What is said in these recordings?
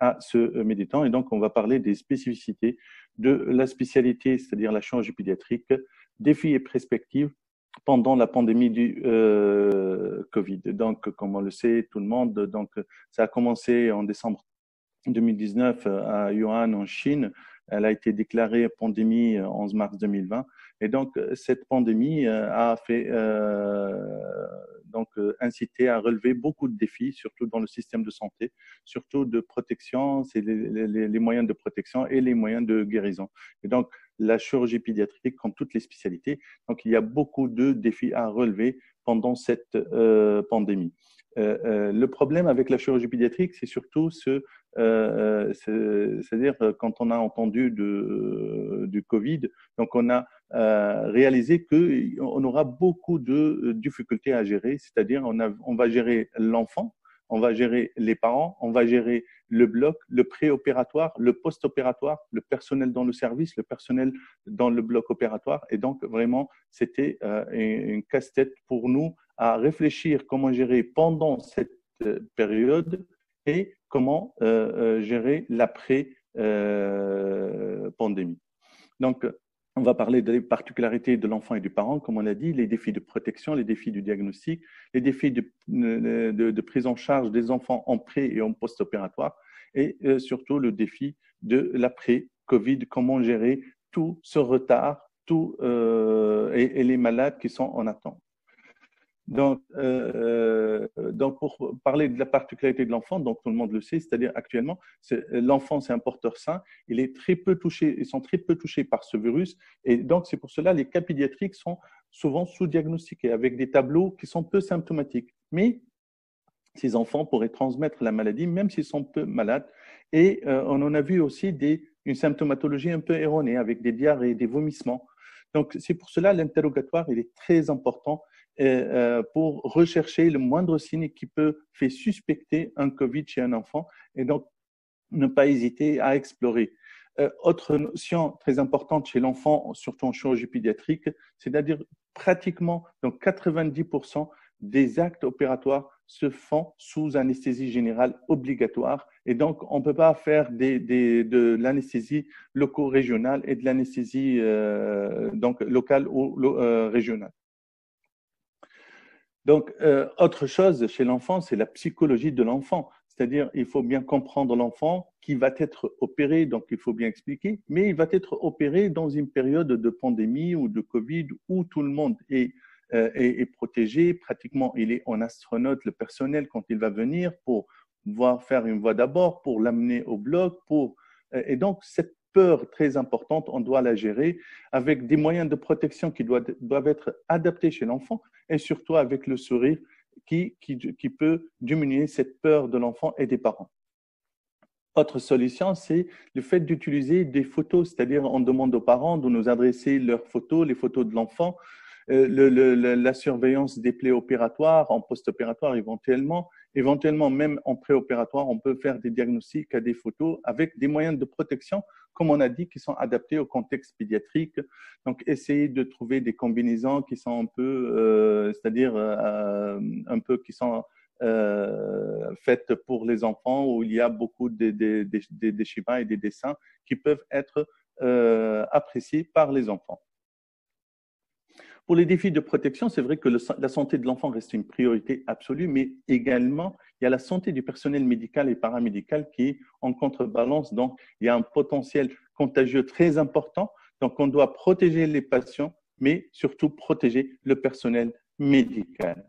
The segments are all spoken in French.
à ce méditant. Et donc, on va parler des spécificités de la spécialité, c'est-à-dire la chirurgie pédiatrique, défis et perspectives pendant la pandémie du Covid. Donc, comme on le sait, tout le monde, donc, ça a commencé en décembre 2019 à Wuhan, en Chine. Elle a été déclarée pandémie 11 mars 2020. Et donc, cette pandémie a fait incité à relever beaucoup de défis, surtout dans le système de santé, surtout de protection, c'est les moyens de protection et les moyens de guérison. Et donc, la chirurgie pédiatrique, comme toutes les spécialités, donc il y a beaucoup de défis à relever pendant cette pandémie. Le problème avec la chirurgie pédiatrique, c'est surtout c'est-à-dire quand on a entendu du Covid, donc on a réalisé qu'on aura beaucoup de difficultés à gérer, c'est-à-dire on va gérer l'enfant, on va gérer les parents, on va gérer le bloc, le préopératoire, le post-opératoire, le personnel dans le service, le personnel dans le bloc opératoire. Et donc, vraiment, c'était une casse-tête pour nous à réfléchir comment gérer pendant cette période et comment gérer l'après-pandémie. Donc, on va parler des particularités de l'enfant et du parent, comme on l'a dit, les défis de protection, les défis du diagnostic, les défis de prise en charge des enfants en pré- et en post-opératoire, et surtout le défi de l'après-Covid, comment gérer tout ce retard et les malades qui sont en attente. Donc, pour parler de la particularité de l'enfant, donc tout le monde le sait, c'est-à-dire actuellement, l'enfant, c'est un porteur sain, ils sont très peu touchés par ce virus, et donc c'est pour cela les cas pédiatriques sont souvent sous-diagnostiqués avec des tableaux qui sont peu symptomatiques. Mais ces enfants pourraient transmettre la maladie, même s'ils sont peu malades. Et on en a vu aussi une symptomatologie un peu erronée avec des diarrhées, des vomissements. Donc, c'est pour cela l'interrogatoire, il est très important pour rechercher le moindre signe qui peut faire suspecter un COVID chez un enfant et donc ne pas hésiter à explorer. Autre notion très importante chez l'enfant, surtout en chirurgie pédiatrique, c'est-à-dire pratiquement donc 90% des actes opératoires se font sous anesthésie générale obligatoire et donc on ne peut pas faire de l'anesthésie loco-régionale et de l'anesthésie donc locale ou régionale. Donc, autre chose chez l'enfant, c'est la psychologie de l'enfant. C'est-à-dire, il faut bien comprendre l'enfant qui va être opéré, donc il faut bien expliquer, mais il va être opéré dans une période de pandémie ou de Covid où tout le monde est protégé. Pratiquement, il est en astronaute, le personnel, quand il va venir pour faire une voie d'abord, pour l'amener au bloc. Et donc, cette peur très importante, on doit la gérer avec des moyens de protection qui doivent être adaptés chez l'enfant et surtout avec le sourire qui peut diminuer cette peur de l'enfant et des parents. Autre solution, c'est le fait d'utiliser des photos, c'est-à-dire on demande aux parents de nous adresser leurs photos, les photos de l'enfant, la surveillance des plaies opératoires, en post-opératoire éventuellement même en préopératoire, on peut faire des diagnostics à des photos avec des moyens de protection, comme on a dit, qui sont adaptés au contexte pédiatrique. Donc, essayer de trouver des combinaisons qui sont un peu, c'est-à-dire un peu qui sont faites pour les enfants où il y a beaucoup de schémas et des dessins qui peuvent être appréciés par les enfants. Pour les défis de protection, c'est vrai que la santé de l'enfant reste une priorité absolue, mais également, il y a la santé du personnel médical et paramédical qui est en contrebalance. Donc, il y a un potentiel contagieux très important. Donc, on doit protéger les patients, mais surtout protéger le personnel médical.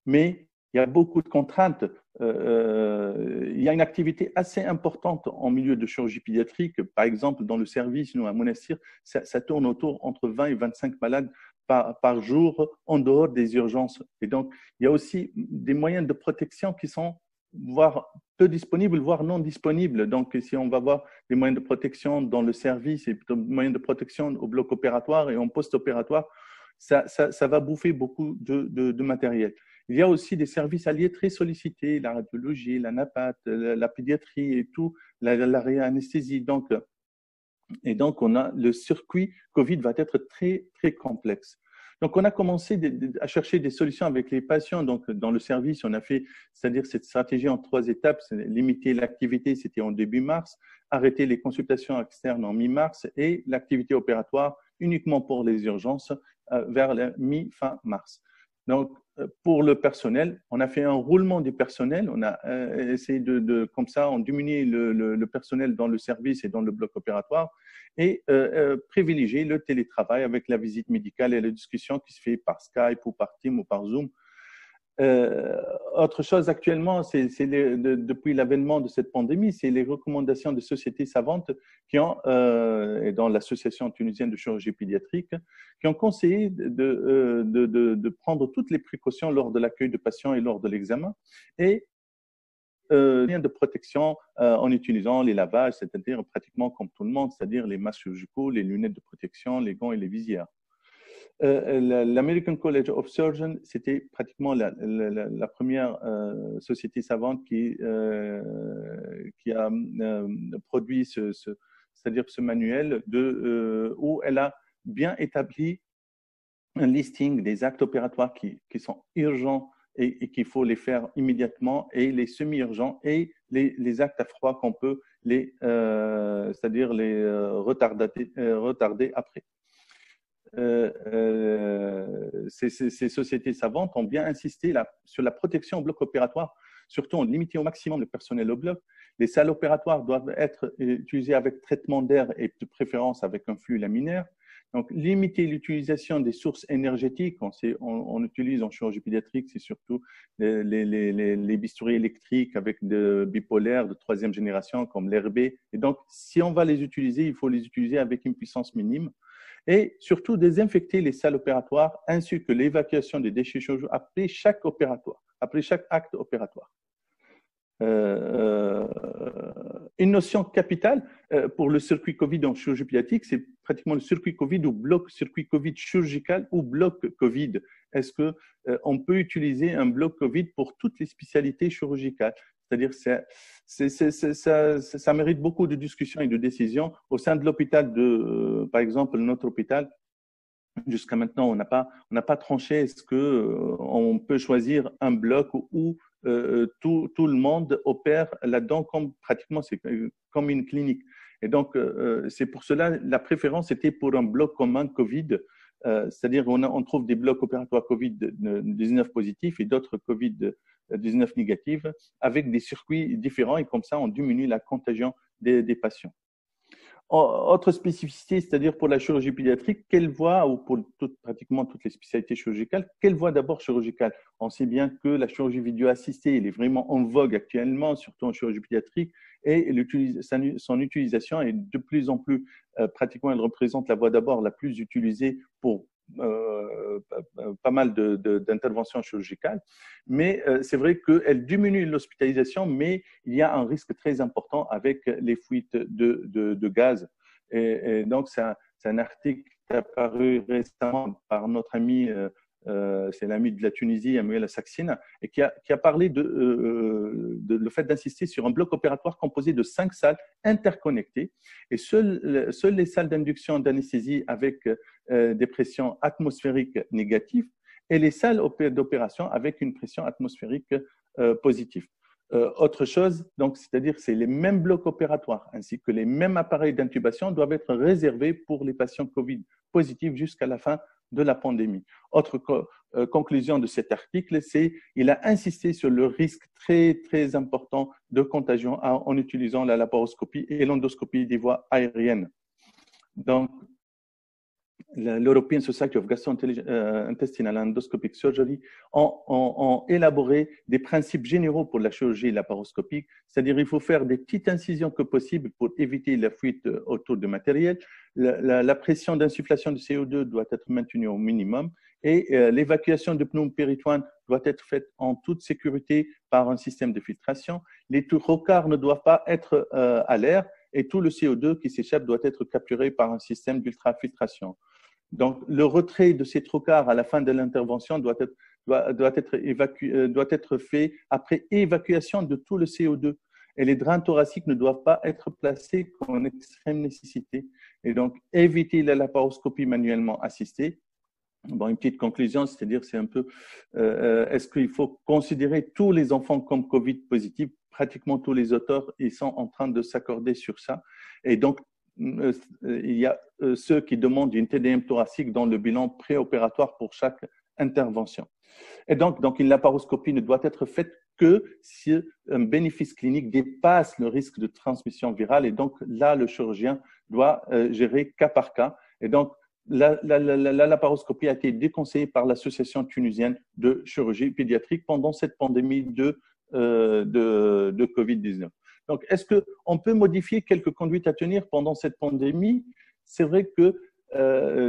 Mais il y a beaucoup de contraintes. Il y a une activité assez importante en milieu de chirurgie pédiatrique. Par exemple, dans le service, nous, à Monastir, ça tourne autour entre 20 et 25 malades par jour en dehors des urgences. Et donc, il y a aussi des moyens de protection qui sont voire peu disponibles, voire non disponibles. Donc, si on va voir des moyens de protection dans le service et des moyens de protection au bloc opératoire et en post-opératoire, ça va bouffer beaucoup de matériel. Il y a aussi des services alliés très sollicités, la radiologie, la napath, la pédiatrie et tout, la réanesthésie. Et donc, on a le circuit Covid va être très, très complexe. Donc, on a commencé à chercher des solutions avec les patients. Donc, dans le service, on a fait, c'est-à-dire cette stratégie en 3 étapes. Limiter l'activité, c'était en début mars, arrêter les consultations externes en mi-mars et l'activité opératoire uniquement pour les urgences vers la mi-fin mars. Donc, pour le personnel, on a fait un roulement du personnel. On a essayé comme ça, on diminue le personnel dans le service et dans le bloc opératoire et privilégier le télétravail avec la visite médicale et la discussion qui se fait par Skype ou par Teams ou par Zoom. Autre chose actuellement, depuis l'avènement de cette pandémie, c'est les recommandations des sociétés savantes qui ont, et dans l'Association tunisienne de chirurgie pédiatrique, qui ont conseillé de prendre toutes les précautions lors de l'accueil de patients et lors de l'examen et moyens de protection en utilisant les lavages, c'est-à-dire pratiquement comme tout le monde, c'est-à-dire les masques chirurgicaux, les lunettes de protection, les gants et les visières. L'American College of Surgeons, c'était pratiquement la première société savante qui a produit c'est-à-dire ce manuel où elle a bien établi un listing des actes opératoires qui sont urgents et qu'il faut les faire immédiatement, et les semi-urgents et les actes à froid qu'on peut c'est-à-dire les retarder après. Ces sociétés savantes ont bien insisté sur la protection au bloc opératoire, surtout en limitant au maximum le personnel au bloc. Les salles opératoires doivent être utilisées avec traitement d'air et de préférence avec un flux laminaire. Donc, limiter l'utilisation des sources énergétiques. On utilise en chirurgie pédiatrique, c'est surtout les bistouris électriques avec de bipolaires de 3e génération comme l'RB. Et donc, si on va les utiliser, il faut les utiliser avec une puissance minime. Et surtout, désinfecter les salles opératoires ainsi que l'évacuation des déchets chirurgicaux après chaque acte opératoire. Une notion capitale pour le circuit Covid en chirurgie pédiatrique, c'est pratiquement le circuit Covid ou bloc circuit Covid chirurgical ou bloc Covid. Est-ce qu'on peut utiliser un bloc Covid pour toutes les spécialités chirurgicales? C'est-à-dire ça mérite beaucoup de discussions et de décisions. Au sein de l'hôpital, par exemple, notre hôpital, jusqu'à maintenant, on n'a pas tranché. Est-ce qu'on peut choisir un bloc où tout le monde opère là-dedans pratiquement c'est comme une clinique. Et donc, c'est pour cela, la préférence était pour un bloc commun Covid, c'est-à-dire on trouve des blocs opératoires Covid-19 positifs et d'autres Covid-19 négatifs avec des circuits différents, et comme ça, on diminue la contagion des patients. Autre spécificité, c'est-à-dire pour la chirurgie pédiatrique, quelle voie, ou pour pratiquement toutes les spécialités chirurgicales, quelle voie d'abord chirurgicale? On sait bien que la chirurgie vidéo assistée, elle est vraiment en vogue actuellement, surtout en chirurgie pédiatrique, et son utilisation est de plus en plus, pratiquement, elle représente la voie d'abord la plus utilisée pour pas mal d'interventions chirurgicales. Mais c'est vrai qu'elle diminue l'hospitalisation, mais il y a un risque très important avec les fuites de gaz. Et donc, c'est un article qui est apparu récemment par notre ami, c'est l'ami de la Tunisie, Amouel Saksina, et qui a parlé de le fait d'insister sur un bloc opératoire composé de 5 salles interconnectées, et seules les salles d'induction d'anesthésie avec des pressions atmosphériques négatives et les salles d'opération avec une pression atmosphérique positive. Autre chose, donc, c'est-à-dire c'est les mêmes blocs opératoires ainsi que les mêmes appareils d'intubation doivent être réservés pour les patients Covid positifs jusqu'à la fin de la pandémie. Autre conclusion de cet article, c'est qu'il a insisté sur le risque très, très important de contagion en utilisant la laparoscopie et l'endoscopie des voies aériennes. Donc, l'European Society of Gastrointestinal Endoscopic Surgery ont élaboré des principes généraux pour la chirurgie laparoscopique, c'est-à-dire il faut faire des petites incisions que possible pour éviter la fuite autour du matériel. La pression d'insufflation de CO2 doit être maintenue au minimum, et l'évacuation de pneus péritoines doit être faite en toute sécurité par un système de filtration. Les trocars ne doivent pas être à l'air, et tout le CO2 qui s'échappe doit être capturé par un système d'ultrafiltration. Donc, le retrait de ces trocars à la fin de l'intervention doit être fait après évacuation de tout le CO2. Et les drains thoraciques ne doivent pas être placés en extrême nécessité. Et donc, éviter la laparoscopie manuellement assistée. Bon, une petite conclusion, c'est-à-dire, c'est un peu, est-ce qu'il faut considérer tous les enfants comme Covid positifs? Pratiquement tous les auteurs, ils sont en train de s'accorder sur ça. Et donc, il y a ceux qui demandent une TDM thoracique dans le bilan préopératoire pour chaque intervention. Et donc une laparoscopie ne doit être faite que si un bénéfice clinique dépasse le risque de transmission virale. Et donc là, le chirurgien doit gérer cas par cas. Et donc, la laparoscopie a été déconseillée par l'Association tunisienne de chirurgie pédiatrique pendant cette pandémie de Covid-19. Donc, est-ce qu'on peut modifier quelques conduites à tenir pendant cette pandémie? C'est vrai que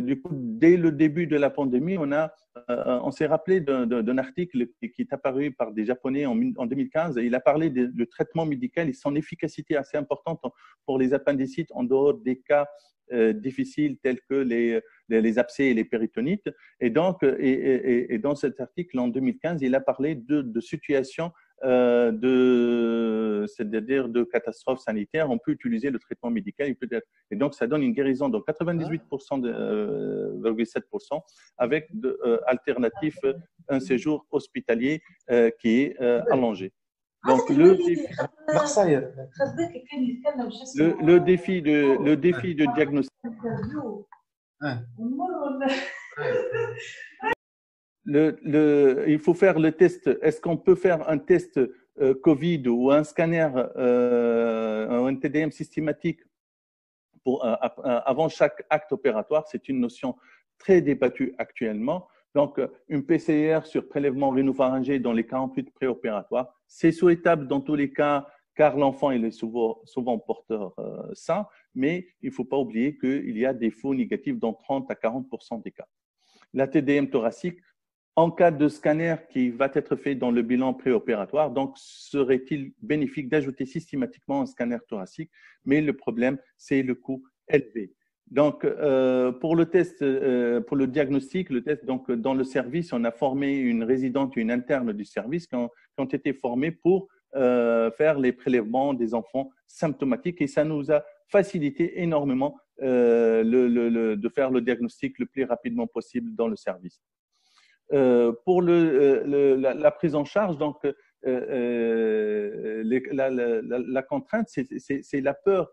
du coup, dès le début de la pandémie, on s'est rappelé d'un article qui est apparu par des Japonais en 2015. Et il a parlé du traitement médical et son efficacité assez importante pour les appendicites en dehors des cas difficiles tels que les abcès et les péritonites. Et donc, et dans cet article en 2015, il a parlé de situations c'est-à-dire de catastrophes sanitaires. On peut utiliser le traitement médical, et donc ça donne une guérison de 98,7% avec alternatif un séjour hospitalier qui est allongé. Donc le défi de diagnostic. Il faut faire le test. Est-ce qu'on peut faire un test Covid ou un scanner, un TDM systématique avant chaque acte opératoire? C'est une notion très débattue actuellement. Donc, une PCR sur prélèvement rhinopharyngé dans les 48 préopératoires, c'est souhaitable dans tous les cas, car l'enfant il est souvent porteur sain, mais il ne faut pas oublier qu'il y a des faux négatifs dans 30 à 40% des cas. La TDM thoracique, en cas de scanner qui va être fait dans le bilan préopératoire, donc serait-il bénéfique d'ajouter systématiquement un scanner thoracique? Mais le problème, c'est le coût élevé. Donc, pour le test, pour le diagnostic, le test, donc dans le service, on a formé une résidente et une interne du service qui ont été formés pour faire les prélèvements des enfants symptomatiques, et ça nous a facilité énormément de faire le diagnostic le plus rapidement possible dans le service. Pour la prise en charge, donc la contrainte, c'est la peur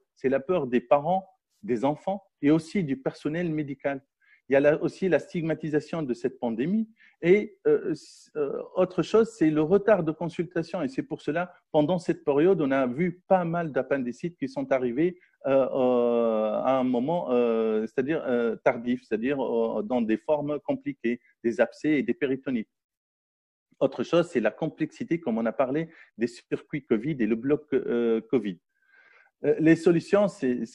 des parents, des enfants et aussi du personnel médical. Il y a aussi la stigmatisation de cette pandémie. Et autre chose, c'est le retard de consultation. Et c'est pour cela, pendant cette période, on a vu pas mal d'appendicites qui sont arrivés à un moment, c'est-à-dire tardif, c'est-à-dire dans des formes compliquées, des abcès et des péritonites. Autre chose, c'est la complexité, comme on a parlé, des circuits Covid et le bloc Covid. Les solutions, c'est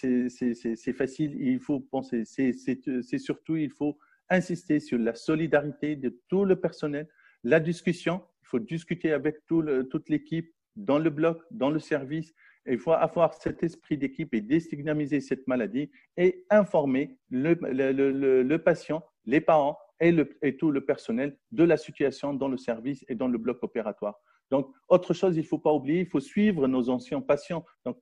facile, il faut penser, c'est surtout, il faut insister sur la solidarité de tout le personnel, la discussion, il faut discuter avec toute l'équipe dans le bloc, dans le service, et il faut avoir cet esprit d'équipe et déstigmatiser cette maladie et informer le patient, les parents et tout le personnel de la situation dans le service et dans le bloc opératoire. Donc, autre chose, il ne faut pas oublier, il faut suivre nos anciens patients. Donc,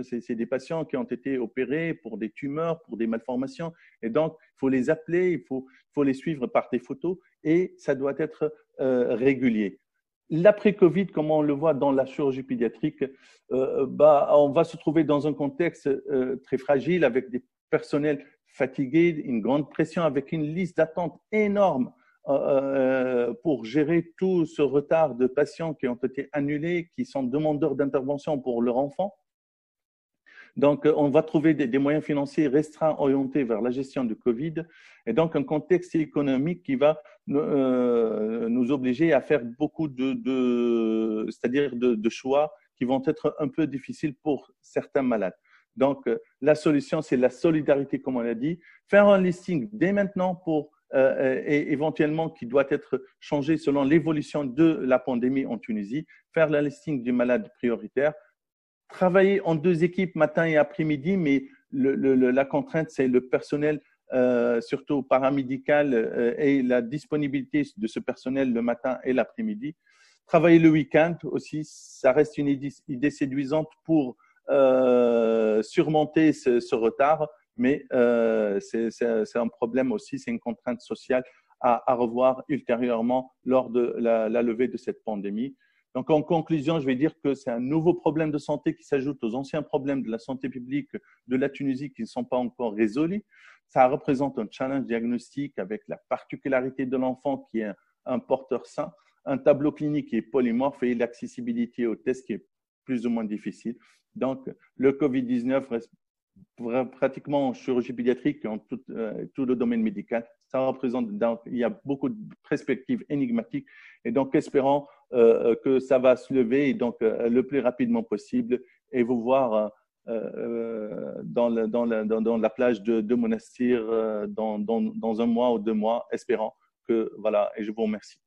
c'est des patients qui ont été opérés pour des tumeurs, pour des malformations. Et donc, il faut les appeler, il faut les suivre par des photos et ça doit être régulier. L'après-Covid, comme on le voit dans la chirurgie pédiatrique, on va se trouver dans un contexte très fragile avec des personnels fatigués, une grande pression, avec une liste d'attente énorme pour gérer tout ce retard de patients qui ont été annulés, qui sont demandeurs d'intervention pour leur enfant. Donc, on va trouver des moyens financiers restreints orientés vers la gestion du Covid, et donc un contexte économique qui va nous obliger à faire beaucoup c'est-à-dire de choix qui vont être un peu difficiles pour certains malades. Donc, la solution, c'est la solidarité, comme on l'a dit, faire un listing dès maintenant pour et éventuellement qui doit être changé selon l'évolution de la pandémie en Tunisie, faire le listing du malade prioritaire, travailler en 2 équipes matin et après-midi, mais la contrainte, c'est le personnel, surtout paramédical, et la disponibilité de ce personnel le matin et l'après-midi. Travailler le week-end aussi, ça reste une idée séduisante pour surmonter ce retard, mais c'est un problème aussi, c'est une contrainte sociale à revoir ultérieurement lors de la levée de cette pandémie. Donc, en conclusion, je vais dire que c'est un nouveau problème de santé qui s'ajoute aux anciens problèmes de la santé publique de la Tunisie qui ne sont pas encore résolus. Ça représente un challenge diagnostique avec la particularité de l'enfant qui est un porteur sain, un tableau clinique qui est polymorphe et l'accessibilité aux tests qui est plus ou moins difficile. Donc, le COVID-19 reste pratiquement en chirurgie pédiatrique et en tout le domaine médical. Ça représente, donc, il y a beaucoup de perspectives énigmatiques et donc espérons que ça va se lever et donc le plus rapidement possible et vous voir dans la plage de Monastir dans un mois ou 2 mois, espérant que voilà, et je vous remercie.